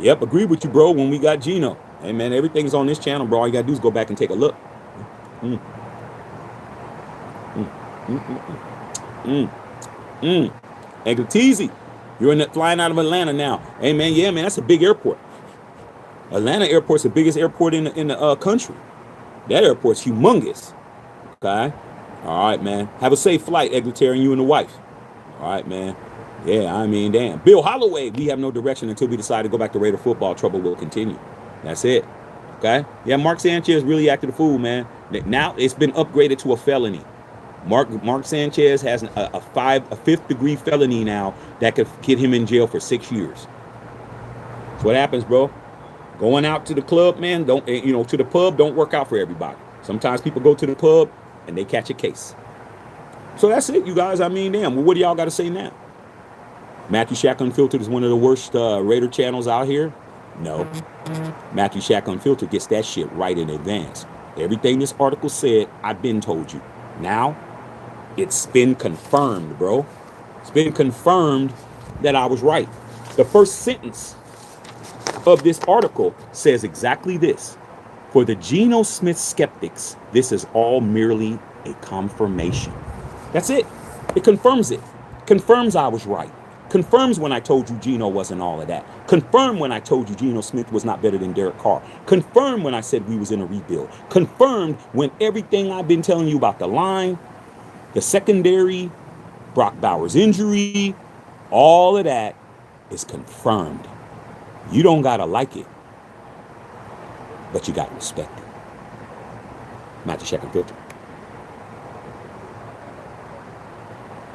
[SPEAKER 1] Yep. Agree with you, bro. When we got Gino. Hey, man. Everything's on this channel, bro. All you gotta do is go back and take a look. Eglatizi, you're flying out of Atlanta now. Hey, man. Yeah, man. That's a big airport. Atlanta airport's the biggest airport in the country. That airport's humongous. Okay. All right, man. Have a safe flight, Egletarian, you and the wife. All right, man. Yeah, I mean, damn. Bill Holloway, we have no direction until we decide to go back to Raider football. Trouble will continue. That's it. Okay. Yeah, Mark Sanchez really acted a fool, man. Now it's been upgraded to a felony. Mark Sanchez has a fifth degree felony now that could get him in jail for 6 years. That's what happens, bro. Going out to the club, man, to the pub, don't work out for everybody. Sometimes people go to the pub and they catch a case. So that's it, you guys. I mean, damn. Well, what do y'all got to say now? Matthew Shack Unfiltered is one of the worst Raider channels out here? No. Matthew Shack Unfiltered gets that shit right in advance. Everything this article said, I've been told you. Now, it's been confirmed, bro. It's been confirmed that I was right. The first sentence of this article says exactly this. For the Gino Smith skeptics, this is all merely a confirmation. That's it. It confirms it. Confirms I was right. Confirms when I told you Gino wasn't all of that. Confirm when I told you Gino Smith was not better than Derek Carr. Confirm when I said we was in a rebuild. Confirmed when everything I've been telling you about the line, the secondary, Brock Bowers' injury, all of that is confirmed. You don't got to like it, but you got to respect it. Matthew Check and Filter.